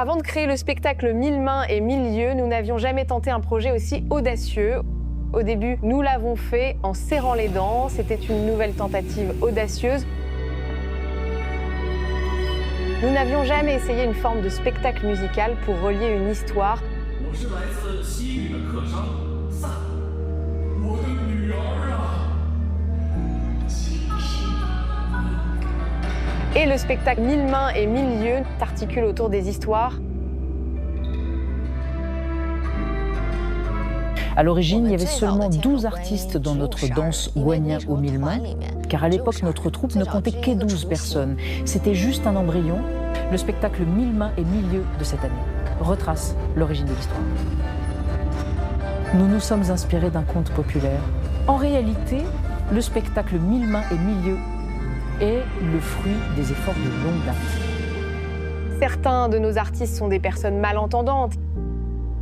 Avant de créer le spectacle Mille mains et mille yeux, nous n'avions jamais tenté un projet aussi audacieux. Au début, nous l'avons fait en serrant les dents. C'était une nouvelle tentative audacieuse. Nous n'avions jamais essayé une forme de spectacle musical pour relier une histoire. Et le spectacle Mille mains et mille yeux s'articule autour des histoires. À l'origine, il y avait seulement 12 artistes dans notre danse Guanyin aux mille mains, car à l'époque, notre troupe ne comptait que 12 personnes. C'était juste un embryon. Le spectacle Mille mains et mille yeux de cette année retrace l'origine de l'histoire. Nous nous sommes inspirés d'un conte populaire. En réalité, le spectacle Mille mains et mille yeux est le fruit des efforts de longue date. Certains de nos artistes sont des personnes malentendantes.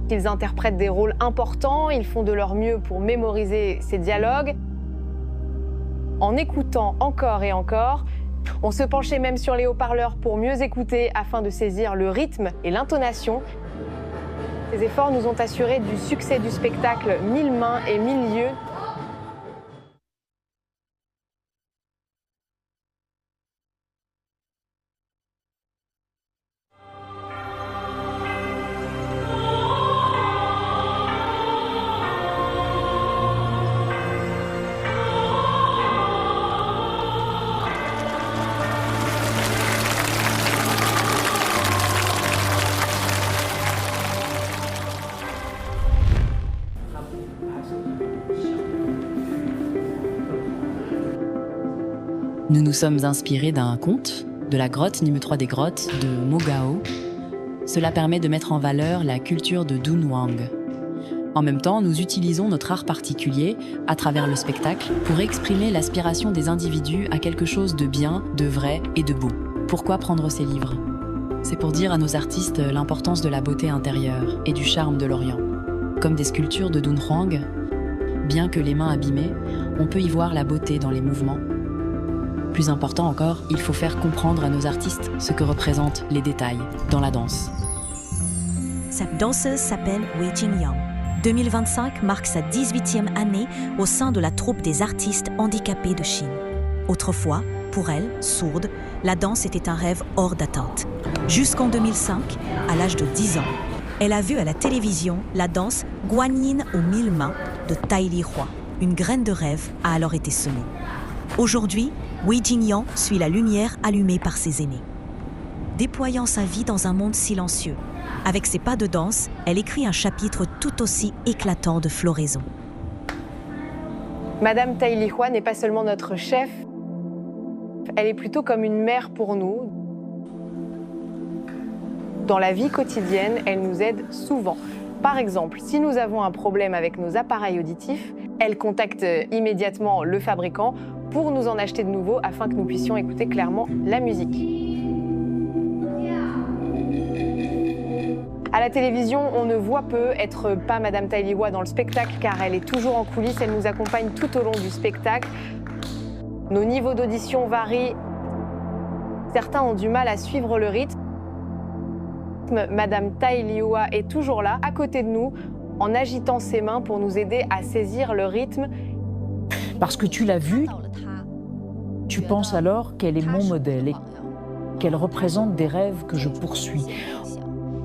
Ils interprètent des rôles importants, ils font de leur mieux pour mémoriser ces dialogues. En écoutant encore et encore, on se penchait même sur les haut-parleurs pour mieux écouter afin de saisir le rythme et l'intonation. Ces efforts nous ont assuré du succès du spectacle Mille mains et mille yeux. Nous nous sommes inspirés d'un conte, de la grotte Nimue des grottes de Mogao. Cela permet de mettre en valeur la culture de Dunhuang. En même temps, nous utilisons notre art particulier, à travers le spectacle, pour exprimer l'aspiration des individus à quelque chose de bien, de vrai et de beau. Pourquoi prendre ces livres? C'est pour dire à nos artistes l'importance de la beauté intérieure et du charme de l'Orient. Comme des sculptures de Dunhuang, bien que les mains abîmées, on peut y voir la beauté dans les mouvements. Plus important encore, il faut faire comprendre à nos artistes ce que représentent les détails dans la danse. Cette danseuse s'appelle Wei Jingyang. 2025 marque sa 18e année au sein de la troupe des artistes handicapés de Chine. Autrefois, pour elle, sourde, la danse était un rêve hors d'atteinte. Jusqu'en 2005, à l'âge de 10 ans, elle a vu à la télévision la danse Guanyin aux mille mains de Tai Lihua. Une graine de rêve a alors été semée. Aujourd'hui, Wei Jingyang suit la lumière allumée par ses aînés. Déployant sa vie dans un monde silencieux, avec ses pas de danse, elle écrit un chapitre tout aussi éclatant de floraison. Madame Tai Lihua n'est pas seulement notre chef, elle est plutôt comme une mère pour nous. Dans la vie quotidienne, elle nous aide souvent. Par exemple, si nous avons un problème avec nos appareils auditifs, elle contacte immédiatement le fabricant pour nous en acheter de nouveaux afin que nous puissions écouter clairement la musique. À la télévision, on ne voit peu être pas Madame Tai Lihua dans le spectacle car elle est toujours en coulisses, elle nous accompagne tout au long du spectacle. Nos niveaux d'audition varient. Certains ont du mal à suivre le rythme. Madame Tai Lihua est toujours là, à côté de nous, en agitant ses mains pour nous aider à saisir le rythme. Parce que tu l'as vue, tu penses alors qu'elle est mon modèle et qu'elle représente des rêves que je poursuis.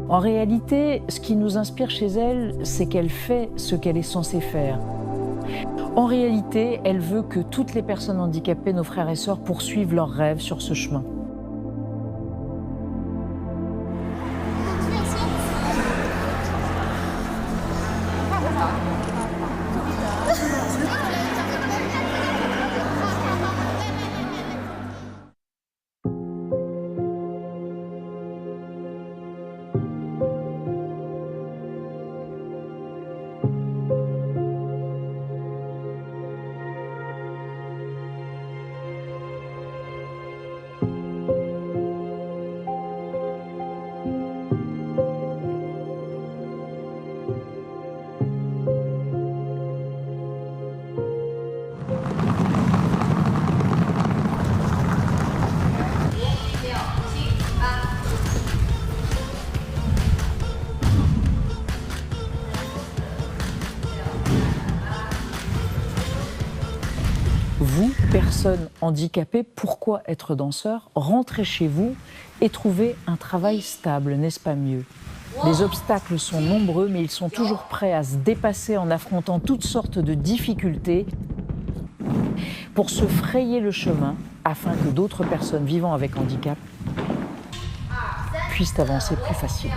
En réalité, ce qui nous inspire chez elle, c'est qu'elle fait ce qu'elle est censée faire. En réalité, elle veut que toutes les personnes handicapées, nos frères et sœurs, poursuivent leurs rêves sur ce chemin. vous, personne handicapée, pourquoi être danseur? Rentrez chez vous et trouvez un travail stable, n'est-ce pas mieux? Les obstacles sont nombreux, mais ils sont toujours prêts à se dépasser en affrontant toutes sortes de difficultés pour se frayer le chemin afin que d'autres personnes vivant avec handicap puissent avancer plus facilement.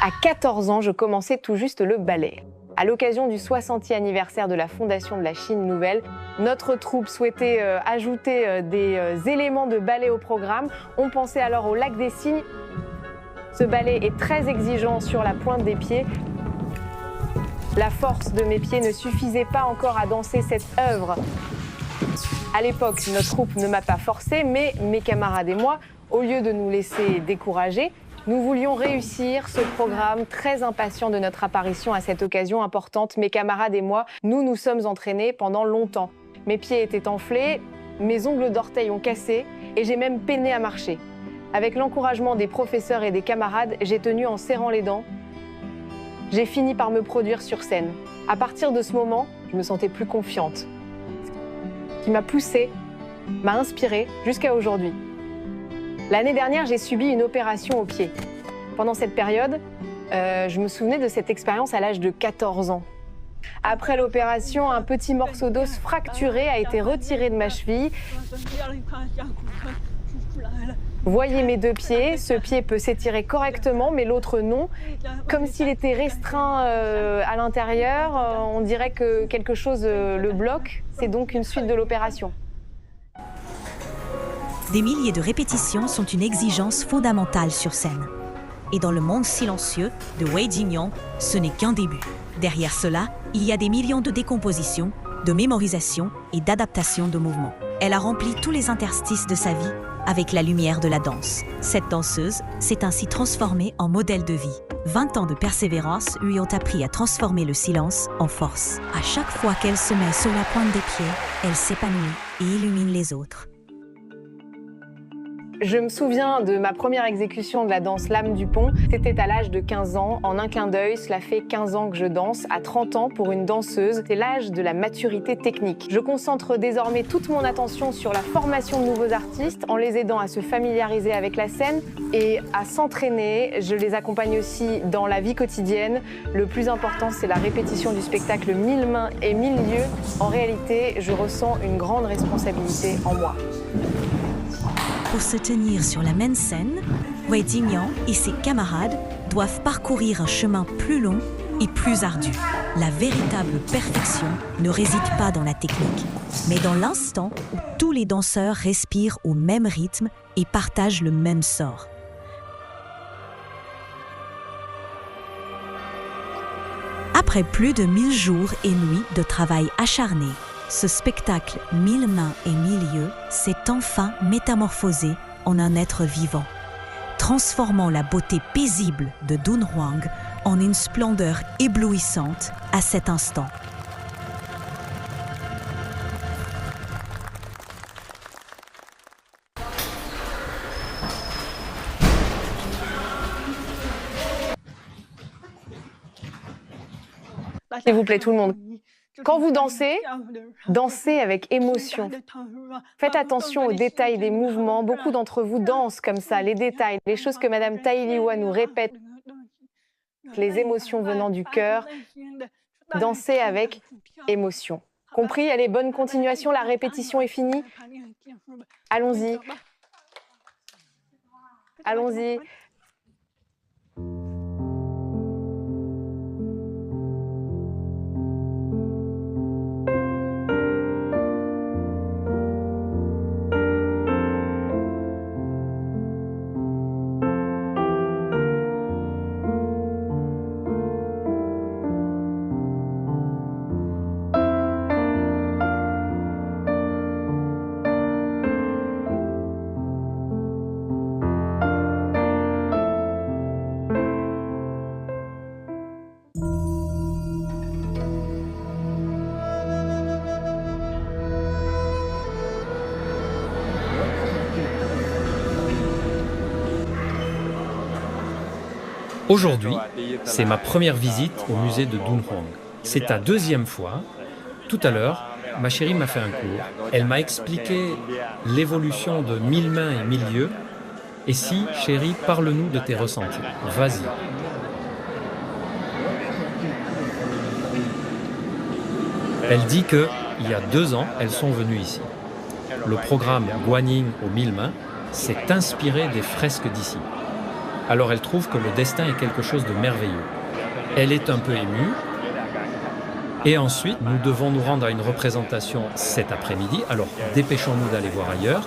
À 14 ans, je commençais tout juste le ballet. À l'occasion du 60e anniversaire de la fondation de la Chine nouvelle, notre troupe souhaitait ajouter des éléments de ballet au programme. On pensait alors au Lac des Cygnes. Ce ballet est très exigeant sur la pointe des pieds. La force de mes pieds ne suffisait pas encore à danser cette œuvre. À l'époque, notre troupe ne m'a pas forcée, mais mes camarades et moi, au lieu de nous laisser décourager, nous voulions réussir ce programme, très impatients de notre apparition à cette occasion importante. Mes camarades et moi, nous sommes entraînés pendant longtemps. Mes pieds étaient enflés, mes ongles d'orteil ont cassé et j'ai même peiné à marcher. Avec l'encouragement des professeurs et des camarades, j'ai tenu en serrant les dents. J'ai fini par me produire sur scène. À partir de ce moment, je me sentais plus confiante. Ce qui m'a poussée, m'a inspirée jusqu'à aujourd'hui. L'année dernière, j'ai subi une opération au pied. Pendant cette période, je me souvenais de cette expérience à l'âge de 14 ans. Après l'opération, un petit morceau d'os fracturé a été retiré de ma cheville. Voyez mes deux pieds, ce pied peut s'étirer correctement, mais l'autre non. Comme s'il était restreint à l'intérieur, on dirait que quelque chose le bloque. C'est donc une suite de l'opération. Des milliers de répétitions sont une exigence fondamentale sur scène. Et dans le monde silencieux de Wei Jingyong, ce n'est qu'un début. Derrière cela, il y a des millions de décompositions, de mémorisation et d'adaptation de mouvements. Elle a rempli tous les interstices de sa vie avec la lumière de la danse. Cette danseuse s'est ainsi transformée en modèle de vie. 20 ans de persévérance lui ont appris à transformer le silence en force. À chaque fois qu'elle se met sur la pointe des pieds, elle s'épanouit et illumine les autres. Je me souviens de ma première exécution de la danse L'âme du pont. C'était à l'âge de 15 ans. En un clin d'œil, cela fait 15 ans que je danse. À 30 ans, pour une danseuse, c'est l'âge de la maturité technique. Je concentre désormais toute mon attention sur la formation de nouveaux artistes, en les aidant à se familiariser avec la scène et à s'entraîner. Je les accompagne aussi dans la vie quotidienne. Le plus important, c'est la répétition du spectacle 1000 mains et 1000 lieux. En réalité, je ressens une grande responsabilité en moi. Pour se tenir sur la même scène, Wei Jingyong et ses camarades doivent parcourir un chemin plus long et plus ardu. La véritable perfection ne réside pas dans la technique, mais dans l'instant où tous les danseurs respirent au même rythme et partagent le même sort. Après plus de 1000 jours et nuits de travail acharné, ce spectacle 1000 mains et 1000 lieux s'est enfin métamorphosé en un être vivant, transformant la beauté paisible de Dunhuang en une splendeur éblouissante à cet instant. S'il vous plaît, tout le monde. Quand vous dansez, dansez avec émotion. Faites attention aux détails des mouvements. Beaucoup d'entre vous dansent comme ça, les détails, les choses que Madame Tai Liwa nous répète, les émotions venant du cœur. Dansez avec émotion. Compris? Allez, bonne continuation, la répétition est finie. Allons-y. Allons-y. Aujourd'hui, c'est ma première visite au musée de Dunhuang. C'est ta deuxième fois. Tout à l'heure, ma chérie m'a fait un cours. Elle m'a expliqué l'évolution de 1000 mains et 1000 lieux. Et si, chérie, parle-nous de tes ressentis. Vas-y. Elle dit que, il y a 2 ans, elles sont venues ici. Le programme Guanyin aux 1000 mains s'est inspiré des fresques d'ici. Alors elle trouve que le destin est quelque chose de merveilleux. Elle est un peu émue. Et ensuite, nous devons nous rendre à une représentation cet après-midi. Alors dépêchons-nous d'aller voir ailleurs.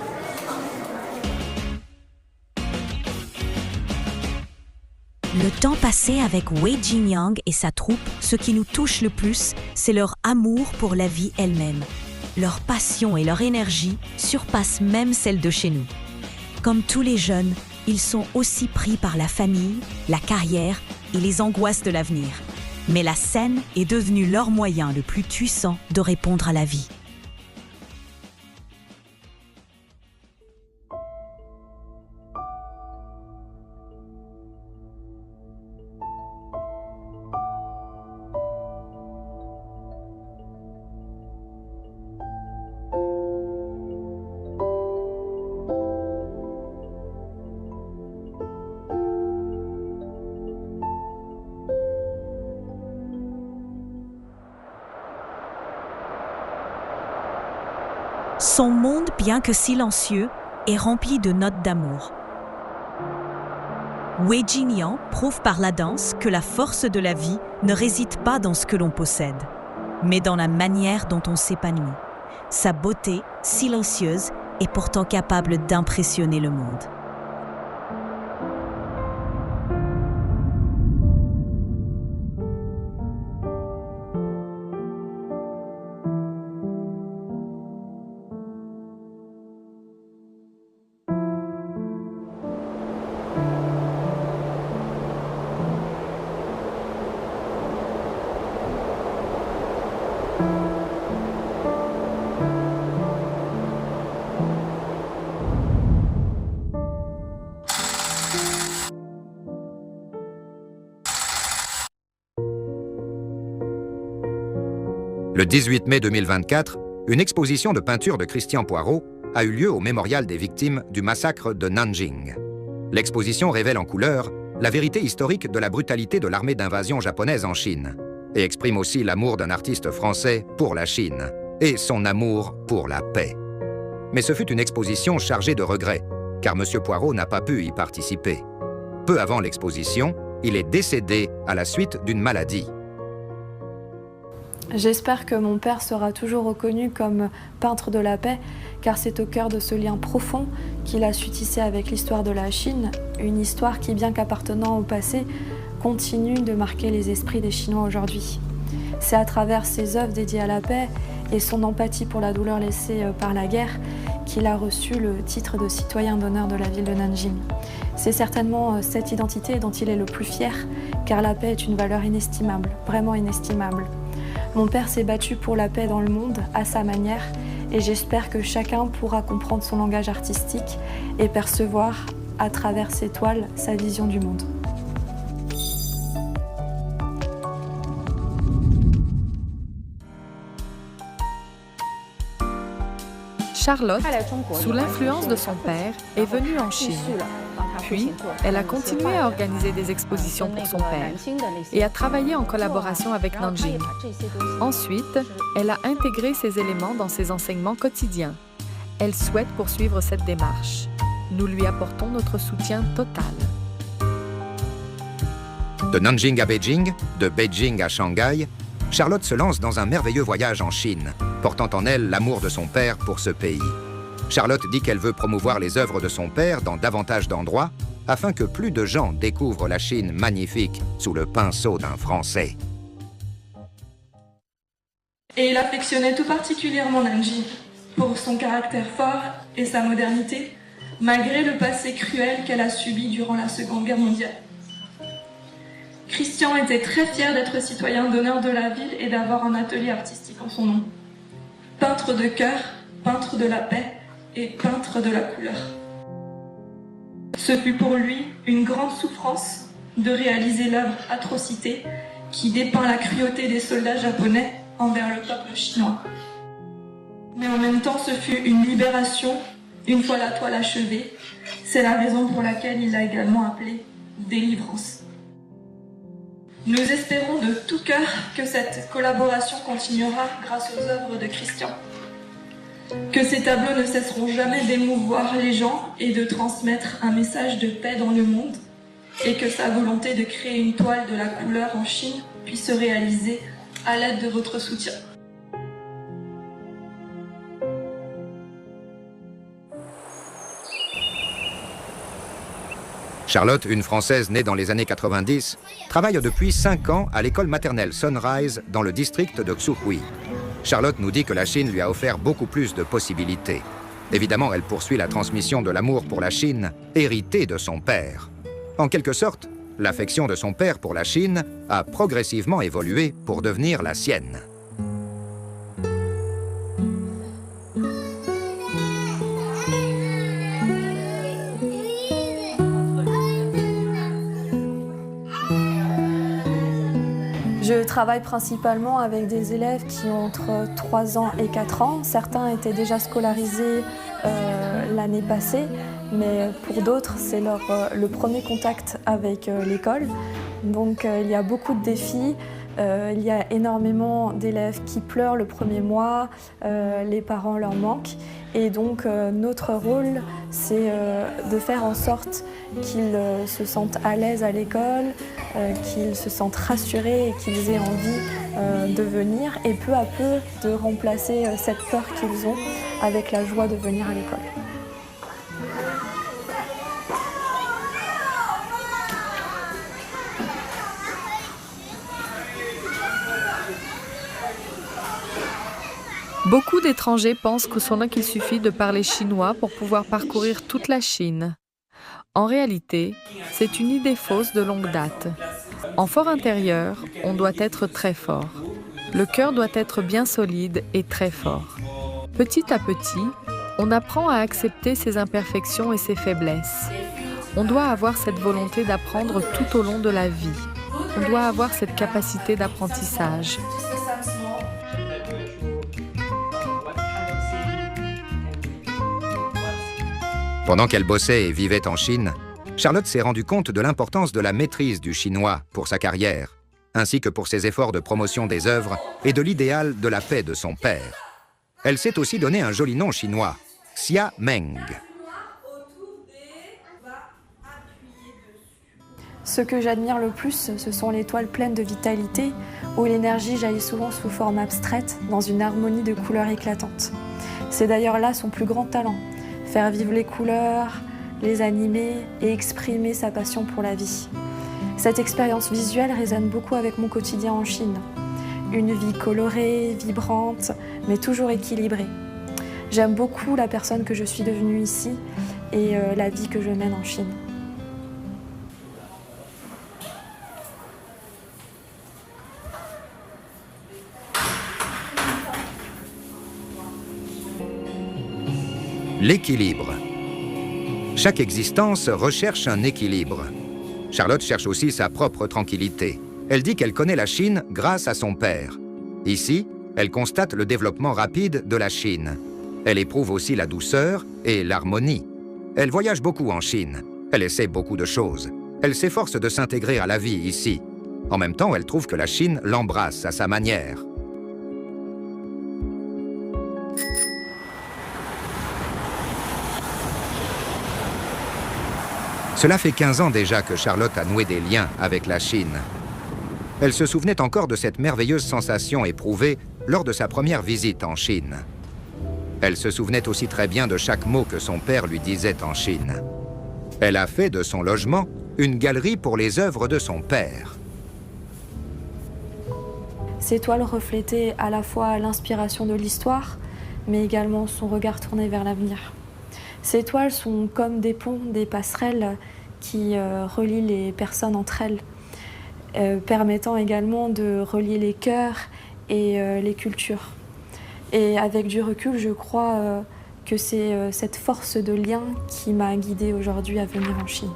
Le temps passé avec Wei Jingyang et sa troupe, ce qui nous touche le plus, c'est leur amour pour la vie elle-même. Leur passion et leur énergie surpassent même celle de chez nous. Comme tous les jeunes, ils sont aussi pris par la famille, la carrière et les angoisses de l'avenir. Mais la scène est devenue leur moyen le plus puissant de répondre à la vie. Son monde, bien que silencieux, est rempli de notes d'amour. Wei Jingyang prouve par la danse que la force de la vie ne réside pas dans ce que l'on possède, mais dans la manière dont on s'épanouit. Sa beauté, silencieuse, est pourtant capable d'impressionner le monde. Le 18 mai 2024, une exposition de peinture de Christian Poirot a eu lieu au mémorial des victimes du massacre de Nanjing. L'exposition révèle en couleurs la vérité historique de la brutalité de l'armée d'invasion japonaise en Chine et exprime aussi l'amour d'un artiste français pour la Chine et son amour pour la paix. Mais ce fut une exposition chargée de regrets, car M. Poirot n'a pas pu y participer. Peu avant l'exposition, il est décédé à la suite d'une maladie. J'espère que mon père sera toujours reconnu comme peintre de la paix, car c'est au cœur de ce lien profond qu'il a su tisser avec l'histoire de la Chine, une histoire qui, bien qu'appartenant au passé, continue de marquer les esprits des Chinois aujourd'hui. C'est à travers ses œuvres dédiées à la paix et son empathie pour la douleur laissée par la guerre qu'il a reçu le titre de citoyen d'honneur de la ville de Nanjing. C'est certainement cette identité dont il est le plus fier, car la paix est une valeur inestimable, vraiment inestimable. Mon père s'est battu pour la paix dans le monde, à sa manière, et j'espère que chacun pourra comprendre son langage artistique et percevoir, à travers ses toiles, sa vision du monde. Charlotte, sous l'influence de son père, est venue en Chine. Puis, elle a continué à organiser des expositions pour son père et à travailler en collaboration avec Nanjing. Ensuite, elle a intégré ces éléments dans ses enseignements quotidiens. Elle souhaite poursuivre cette démarche. Nous lui apportons notre soutien total. De Nanjing à Beijing, de Beijing à Shanghai, Charlotte se lance dans un merveilleux voyage en Chine, portant en elle l'amour de son père pour ce pays. Charlotte dit qu'elle veut promouvoir les œuvres de son père dans davantage d'endroits afin que plus de gens découvrent la Chine magnifique sous le pinceau d'un Français. Et il affectionnait tout particulièrement Nanjing pour son caractère fort et sa modernité, malgré le passé cruel qu'elle a subi durant la Seconde Guerre mondiale. Christian était très fier d'être citoyen d'honneur de la ville et d'avoir un atelier artistique en son nom. Peintre de cœur, peintre de la paix et peintre de la couleur. Ce fut pour lui une grande souffrance de réaliser l'œuvre Atrocité qui dépeint la cruauté des soldats japonais envers le peuple chinois. Mais en même temps, ce fut une libération une fois la toile achevée. C'est la raison pour laquelle il l'a également appelée délivrance. Nous espérons de tout cœur que cette collaboration continuera grâce aux œuvres de Christian. Que ces tableaux ne cesseront jamais d'émouvoir les gens et de transmettre un message de paix dans le monde, et que sa volonté de créer une toile de la couleur en Chine puisse se réaliser à l'aide de votre soutien. Charlotte, une Française née dans les années 90, travaille depuis 5 ans à l'école maternelle Sunrise dans le district de Xuhui. Charlotte nous dit que la Chine lui a offert beaucoup plus de possibilités. Évidemment, elle poursuit la transmission de l'amour pour la Chine, hérité de son père. En quelque sorte, l'affection de son père pour la Chine a progressivement évolué pour devenir la sienne. Je travaille principalement avec des élèves qui ont entre 3 ans et 4 ans. Certains étaient déjà scolarisés l'année passée, mais pour d'autres, c'est le premier contact avec l'école. Donc il y a beaucoup de défis. Il y a énormément d'élèves qui pleurent le premier mois, les parents leur manquent. Et donc notre rôle, c'est de faire en sorte qu'ils se sentent à l'aise à l'école, qu'ils se sentent rassurés et qu'ils aient envie de venir, et peu à peu de remplacer cette peur qu'ils ont avec la joie de venir à l'école. Beaucoup d'étrangers pensent qu'il suffit de parler chinois pour pouvoir parcourir toute la Chine. En réalité, c'est une idée fausse de longue date. En fort intérieur, on doit être très fort. Le cœur doit être bien solide et très fort. Petit à petit, on apprend à accepter ses imperfections et ses faiblesses. On doit avoir cette volonté d'apprendre tout au long de la vie. On doit avoir cette capacité d'apprentissage. Pendant qu'elle bossait et vivait en Chine, Charlotte s'est rendue compte de l'importance de la maîtrise du chinois pour sa carrière, ainsi que pour ses efforts de promotion des œuvres et de l'idéal de la paix de son père. Elle s'est aussi donné un joli nom chinois, Xia Meng. Ce que j'admire le plus, ce sont les toiles pleines de vitalité, où l'énergie jaillit souvent sous forme abstraite, dans une harmonie de couleurs éclatantes. C'est d'ailleurs là son plus grand talent. Faire vivre les couleurs, les animer et exprimer sa passion pour la vie. Cette expérience visuelle résonne beaucoup avec mon quotidien en Chine. Une vie colorée, vibrante, mais toujours équilibrée. J'aime beaucoup la personne que je suis devenue ici et la vie que je mène en Chine. L'équilibre. Chaque existence recherche un équilibre. Charlotte cherche aussi sa propre tranquillité. Elle dit qu'elle connaît la Chine grâce à son père. Ici, elle constate le développement rapide de la Chine. Elle éprouve aussi la douceur et l'harmonie. Elle voyage beaucoup en Chine. Elle essaie beaucoup de choses. Elle s'efforce de s'intégrer à la vie ici. En même temps, elle trouve que la Chine l'embrasse à sa manière. Cela fait 15 ans déjà que Charlotte a noué des liens avec la Chine. Elle se souvenait encore de cette merveilleuse sensation éprouvée lors de sa première visite en Chine. Elle se souvenait aussi très bien de chaque mot que son père lui disait en Chine. Elle a fait de son logement une galerie pour les œuvres de son père. Ces toiles reflétaient à la fois l'inspiration de l'histoire, mais également son regard tourné vers l'avenir. Ces toiles sont comme des ponts, des passerelles qui relient les personnes entre elles, permettant également de relier les cœurs et les cultures. Et avec du recul, je crois que c'est cette force de lien qui m'a guidée aujourd'hui à venir en Chine.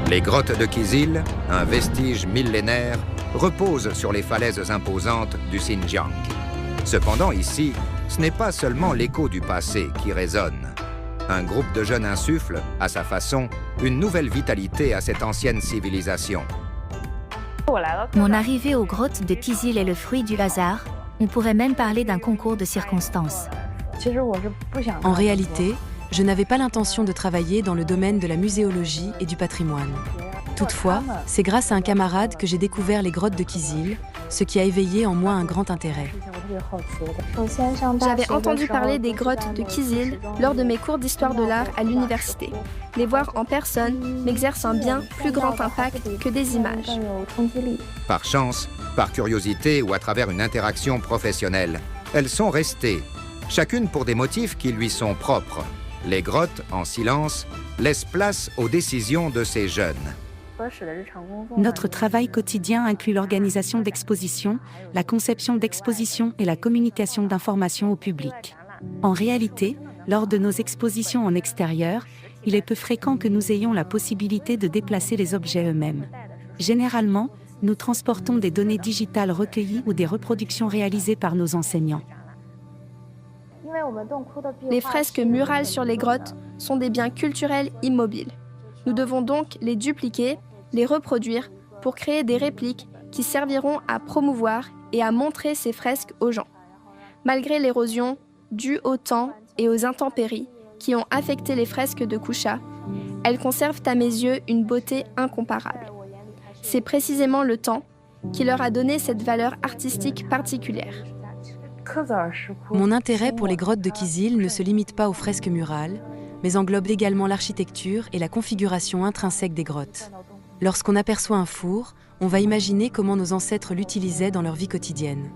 Les grottes de Kizil, un vestige millénaire, reposent sur les falaises imposantes du Xinjiang. Cependant, ici, ce n'est pas seulement l'écho du passé qui résonne. Un groupe de jeunes insuffle, à sa façon, une nouvelle vitalité à cette ancienne civilisation. Mon arrivée aux grottes de Kizil est le fruit du hasard. On pourrait même parler d'un concours de circonstances. En réalité, je n'avais pas l'intention de travailler dans le domaine de la muséologie et du patrimoine. Toutefois, c'est grâce à un camarade que j'ai découvert les grottes de Kizil, ce qui a éveillé en moi un grand intérêt. J'avais entendu parler des grottes de Kizil lors de mes cours d'histoire de l'art à l'université. Les voir en personne m'exerce un bien plus grand impact que des images. Par chance, par curiosité ou à travers une interaction professionnelle, elles sont restées, chacune pour des motifs qui lui sont propres. Les grottes, en silence, laissent place aux décisions de ces jeunes. Notre travail quotidien inclut l'organisation d'expositions, la conception d'expositions et la communication d'informations au public. En réalité, lors de nos expositions en extérieur, il est peu fréquent que nous ayons la possibilité de déplacer les objets eux-mêmes. Généralement, nous transportons des données digitales recueillies ou des reproductions réalisées par nos enseignants. Les fresques murales sur les grottes sont des biens culturels immobiles. Nous devons donc les dupliquer, les reproduire pour créer des répliques qui serviront à promouvoir et à montrer ces fresques aux gens. Malgré l'érosion due au temps et aux intempéries qui ont affecté les fresques de Kusha, elles conservent à mes yeux une beauté incomparable. C'est précisément le temps qui leur a donné cette valeur artistique particulière. Mon intérêt pour les grottes de Kizil ne se limite pas aux fresques murales, mais englobe également l'architecture et la configuration intrinsèque des grottes. Lorsqu'on aperçoit un four, on va imaginer comment nos ancêtres l'utilisaient dans leur vie quotidienne.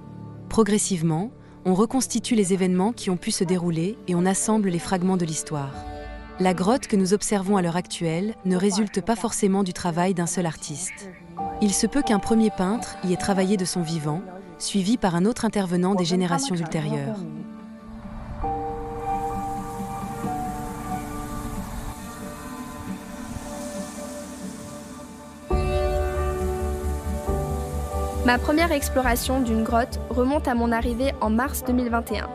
Progressivement, on reconstitue les événements qui ont pu se dérouler et on assemble les fragments de l'histoire. La grotte que nous observons à l'heure actuelle ne résulte pas forcément du travail d'un seul artiste. Il se peut qu'un premier peintre y ait travaillé de son vivant, suivi par un autre intervenant des générations ultérieures. Ma première exploration d'une grotte remonte à mon arrivée en mars 2021.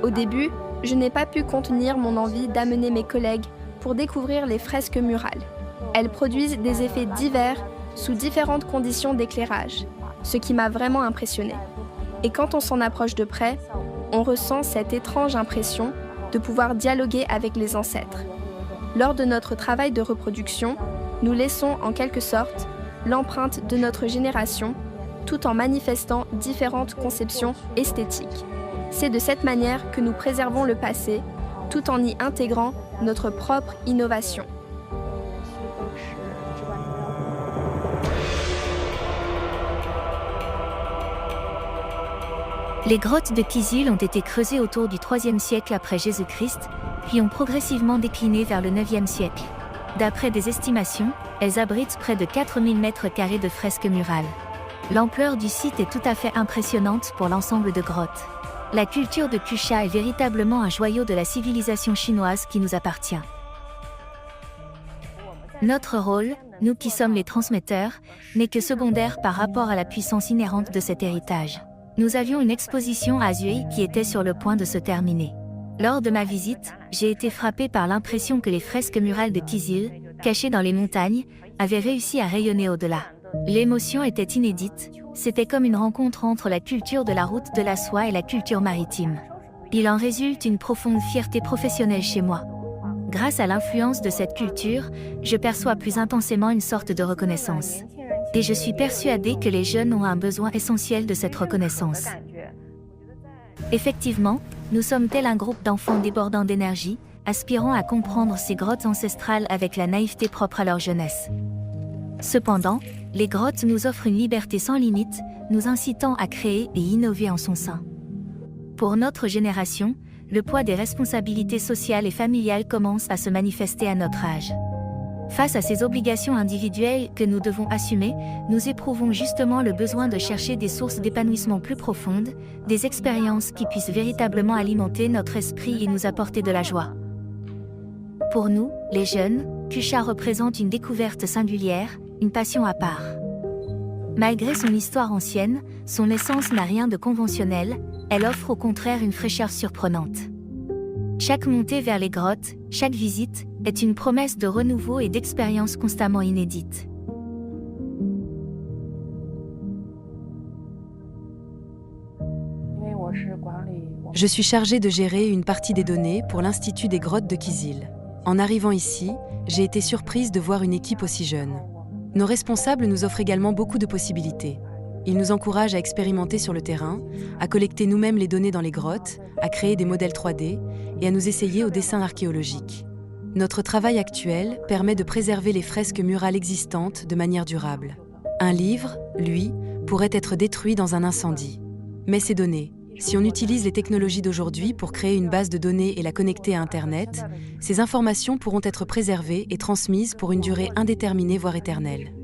Au début, je n'ai pas pu contenir mon envie d'amener mes collègues pour découvrir les fresques murales. Elles produisent des effets divers sous différentes conditions d'éclairage, ce qui m'a vraiment impressionnée. Et quand on s'en approche de près, on ressent cette étrange impression de pouvoir dialoguer avec les ancêtres. Lors de notre travail de reproduction, nous laissons en quelque sorte l'empreinte de notre génération tout en manifestant différentes conceptions esthétiques. C'est de cette manière que nous préservons le passé, tout en y intégrant notre propre innovation. Les grottes de Kizil ont été creusées autour du IIIe siècle après Jésus-Christ, puis ont progressivement décliné vers le IXe siècle. D'après des estimations, elles abritent près de 4000 m² de fresques murales. L'ampleur du site est tout à fait impressionnante pour l'ensemble de grottes. La culture de Kusha est véritablement un joyau de la civilisation chinoise qui nous appartient. Notre rôle, nous qui sommes les transmetteurs, n'est que secondaire par rapport à la puissance inhérente de cet héritage. Nous avions une exposition à Zhuhai qui était sur le point de se terminer. Lors de ma visite, j'ai été frappée par l'impression que les fresques murales de Kizil, cachées dans les montagnes, avaient réussi à rayonner au-delà. L'émotion était inédite, c'était comme une rencontre entre la culture de la route de la soie et la culture maritime. Il en résulte une profonde fierté professionnelle chez moi. Grâce à l'influence de cette culture, je perçois plus intensément une sorte de reconnaissance. Et je suis persuadée que les jeunes ont un besoin essentiel de cette reconnaissance. Effectivement, nous sommes tel un groupe d'enfants débordants d'énergie, aspirant à comprendre ces grottes ancestrales avec la naïveté propre à leur jeunesse. Cependant, les grottes nous offrent une liberté sans limite, nous incitant à créer et innover en son sein. Pour notre génération, le poids des responsabilités sociales et familiales commence à se manifester à notre âge. Face à ces obligations individuelles que nous devons assumer, nous éprouvons justement le besoin de chercher des sources d'épanouissement plus profondes, des expériences qui puissent véritablement alimenter notre esprit et nous apporter de la joie. Pour nous, les jeunes, Kucha représente une découverte singulière, une passion à part. Malgré son histoire ancienne, son essence n'a rien de conventionnel, elle offre au contraire une fraîcheur surprenante. Chaque montée vers les grottes, chaque visite, est une promesse de renouveau et d'expériences constamment inédites. Je suis chargée de gérer une partie des données pour l'Institut des grottes de Kizil. En arrivant ici, j'ai été surprise de voir une équipe aussi jeune. Nos responsables nous offrent également beaucoup de possibilités. Ils nous encouragent à expérimenter sur le terrain, à collecter nous-mêmes les données dans les grottes, à créer des modèles 3D et à nous essayer au dessin archéologique. Notre travail actuel permet de préserver les fresques murales existantes de manière durable. Un livre, lui, pourrait être détruit dans un incendie. Mais ces données, si on utilise les technologies d'aujourd'hui pour créer une base de données et la connecter à Internet, ces informations pourront être préservées et transmises pour une durée indéterminée voire éternelle.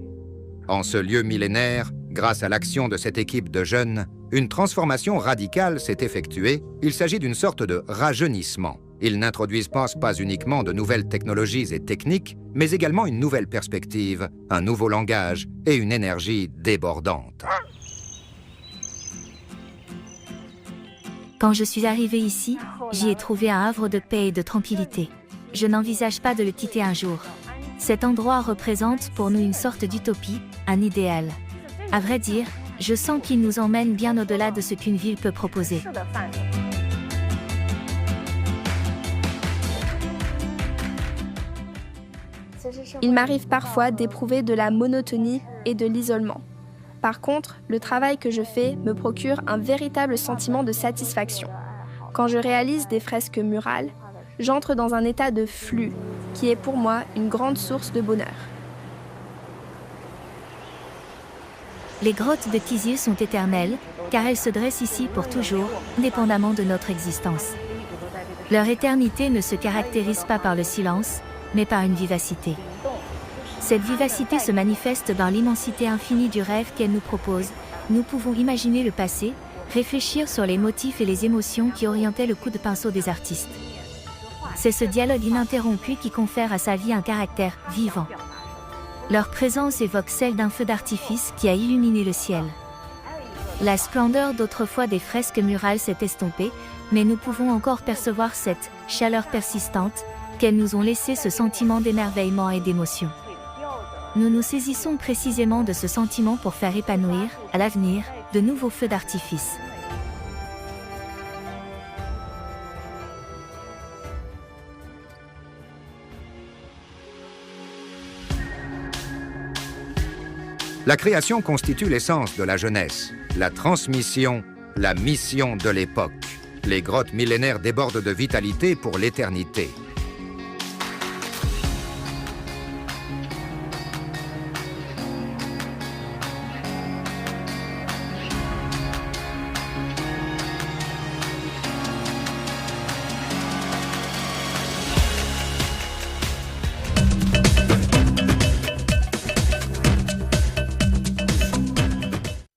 En ce lieu millénaire, grâce à l'action de cette équipe de jeunes, une transformation radicale s'est effectuée. Il s'agit d'une sorte de rajeunissement. Ils n'introduisent pas uniquement de nouvelles technologies et techniques, mais également une nouvelle perspective, un nouveau langage et une énergie débordante. Quand je suis arrivée ici, j'y ai trouvé un havre de paix et de tranquillité. Je n'envisage pas de le quitter un jour. Cet endroit représente pour nous une sorte d'utopie, un idéal. À vrai dire, je sens qu'il nous emmène bien au-delà de ce qu'une ville peut proposer. Il m'arrive parfois d'éprouver de la monotonie et de l'isolement. Par contre, le travail que je fais me procure un véritable sentiment de satisfaction. Quand je réalise des fresques murales, j'entre dans un état de flux, qui est pour moi une grande source de bonheur. Les grottes de Kizil sont éternelles, car elles se dressent ici pour toujours, indépendamment de notre existence. Leur éternité ne se caractérise pas par le silence, mais par une vivacité. Cette vivacité se manifeste dans l'immensité infinie du rêve qu'elle nous propose. Nous pouvons imaginer le passé, réfléchir sur les motifs et les émotions qui orientaient le coup de pinceau des artistes. C'est ce dialogue ininterrompu qui confère à sa vie un caractère vivant. Leur présence évoque celle d'un feu d'artifice qui a illuminé le ciel. La splendeur d'autrefois des fresques murales s'est estompée, mais nous pouvons encore percevoir cette chaleur persistante, qu'elles nous ont laissé ce sentiment d'émerveillement et d'émotion. Nous nous saisissons précisément de ce sentiment pour faire épanouir, à l'avenir, de nouveaux feux d'artifice. La création constitue l'essence de la jeunesse, la transmission, la mission de l'époque. Les grottes millénaires débordent de vitalité pour l'éternité.